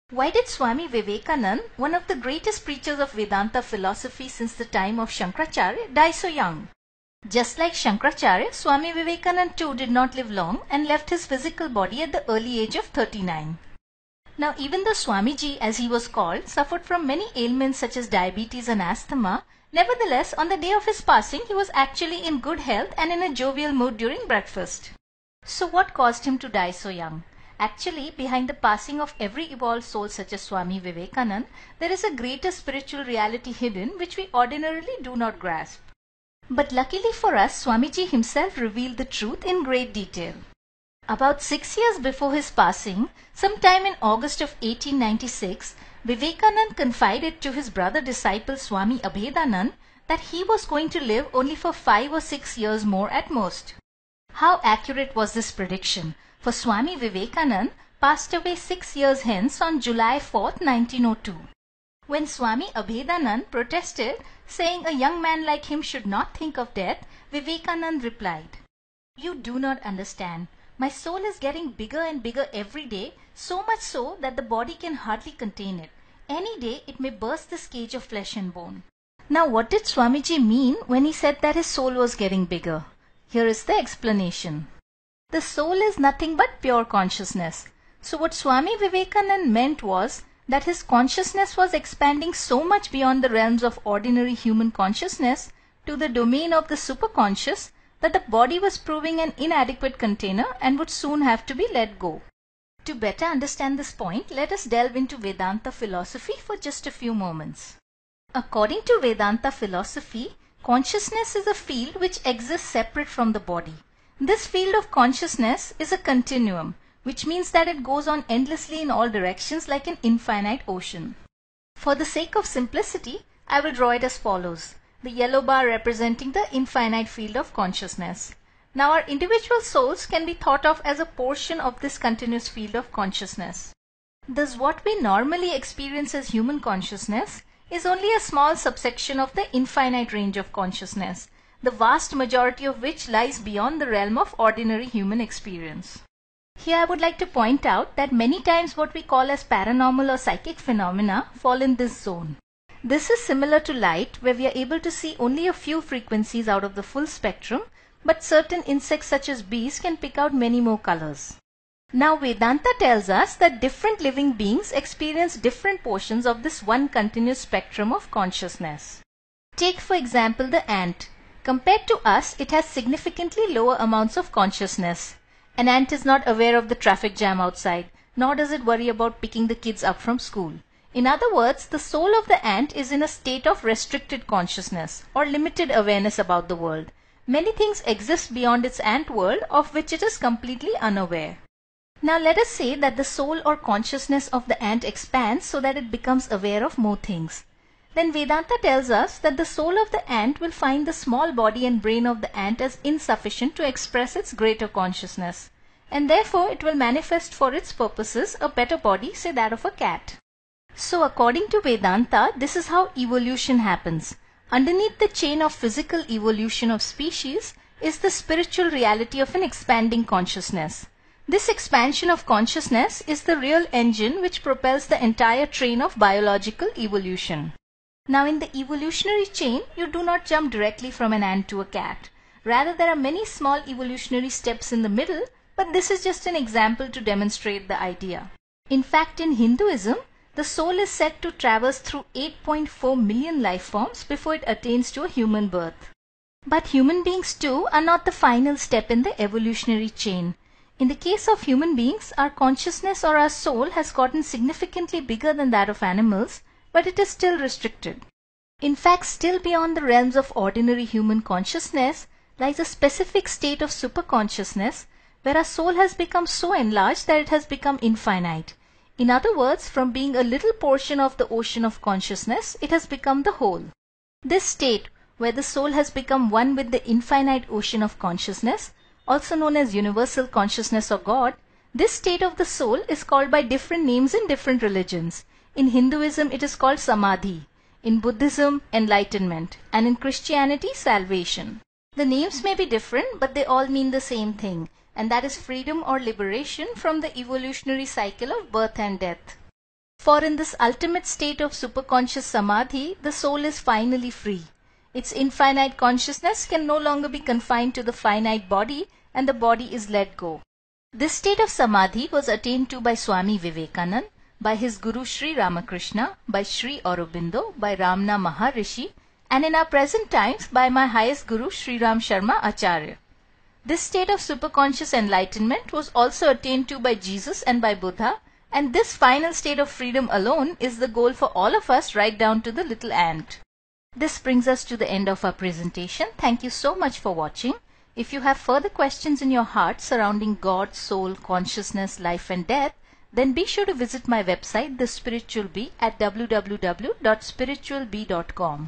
Why did Swami Vivekananda, one of the greatest preachers of Vedanta philosophy since the time of Shankaracharya, die so young? Just like Shankaracharya, Swami Vivekananda too did not live long and left his physical body at the early age of 39. Now, even though Swamiji, as he was called, suffered from many ailments such as diabetes and asthma, nevertheless, on the day of his passing, he was actually in good health and in a jovial mood during breakfast. So what caused him to die so young? Actually, behind the passing of every evolved soul such as Swami Vivekananda, there is a greater spiritual reality hidden which we ordinarily do not grasp. But luckily for us, Swamiji himself revealed the truth in great detail. About 6 years before his passing, sometime in August of 1896, Vivekananda confided to his brother disciple Swami Abhedanand that he was going to live only for 5 or 6 years more at most. How accurate was this prediction? For Swami Vivekananda passed away 6 years hence on July 4th, 1902. When Swami Abhedanand protested, saying a young man like him should not think of death, Vivekananda replied, "You do not understand. My soul is getting bigger and bigger every day, so much so that the body can hardly contain it. Any day it may burst this cage of flesh and bone." Now what did Swamiji mean when he said that his soul was getting bigger? Here is the explanation. The soul is nothing but pure consciousness. So what Swami Vivekananda meant was that his consciousness was expanding so much beyond the realms of ordinary human consciousness to the domain of the superconscious that the body was proving an inadequate container and would soon have to be let go. To better understand this point, let us delve into Vedanta philosophy for just a few moments. According to Vedanta philosophy, consciousness is a field which exists separate from the body. This field of consciousness is a continuum, which means that it goes on endlessly in all directions like an infinite ocean. For the sake of simplicity, I will draw it as follows. The yellow bar representing the infinite field of consciousness. Now our individual souls can be thought of as a portion of this continuous field of consciousness. Thus what we normally experience as human consciousness is only a small subsection of the infinite range of consciousness, the vast majority of which lies beyond the realm of ordinary human experience. Here I would like to point out that many times what we call as paranormal or psychic phenomena fall in this zone. This is similar to light, where we are able to see only a few frequencies out of the full spectrum, but certain insects such as bees can pick out many more colors. Now Vedanta tells us that different living beings experience different portions of this one continuous spectrum of consciousness. Take for example the ant. Compared to us, it has significantly lower amounts of consciousness. An ant is not aware of the traffic jam outside, nor does it worry about picking the kids up from school. In other words, the soul of the ant is in a state of restricted consciousness or limited awareness about the world. Many things exist beyond its ant world of which it is completely unaware. Now let us say that the soul or consciousness of the ant expands so that it becomes aware of more things. Then Vedanta tells us that the soul of the ant will find the small body and brain of the ant as insufficient to express its greater consciousness, and therefore it will manifest for its purposes a better body, say that of a cat. So according to Vedanta, this is how evolution happens. Underneath the chain of physical evolution of species is the spiritual reality of an expanding consciousness. This expansion of consciousness is the real engine which propels the entire train of biological evolution. Now in the evolutionary chain, you do not jump directly from an ant to a cat. Rather, there are many small evolutionary steps in the middle, but this is just an example to demonstrate the idea. In fact, in Hinduism, the soul is said to traverse through 8.4 million life forms before it attains to a human birth. But human beings too are not the final step in the evolutionary chain. In the case of human beings, our consciousness or our soul has gotten significantly bigger than that of animals, but it is still restricted. In fact, still beyond the realms of ordinary human consciousness lies a specific state of superconsciousness where our soul has become so enlarged that it has become infinite. In other words, from being a little portion of the ocean of consciousness, it has become the whole. This state, where the soul has become one with the infinite ocean of consciousness, also known as universal consciousness or God, this state of the soul is called by different names in different religions. In Hinduism, it is called Samadhi. In Buddhism, enlightenment. And in Christianity, salvation. The names may be different, but they all mean the same thing, and that is freedom or liberation from the evolutionary cycle of birth and death. For in this ultimate state of superconscious samadhi, the soul is finally free. Its infinite consciousness can no longer be confined to the finite body, and the body is let go. This state of samadhi was attained to by Swami Vivekananda, by his Guru Sri Ramakrishna, by Sri Aurobindo, by Ramana Maharishi, and in our present times by my highest Guru Sri Ram Sharma Acharya. This state of superconscious enlightenment was also attained to by Jesus and by Buddha, and this final state of freedom alone is the goal for all of us, right down to the little ant. This brings us to the end of our presentation. Thank you so much for watching. If you have further questions in your heart surrounding God, soul, consciousness, life and death, then be sure to visit my website, The Spiritual Bee, at www.spiritualbee.com.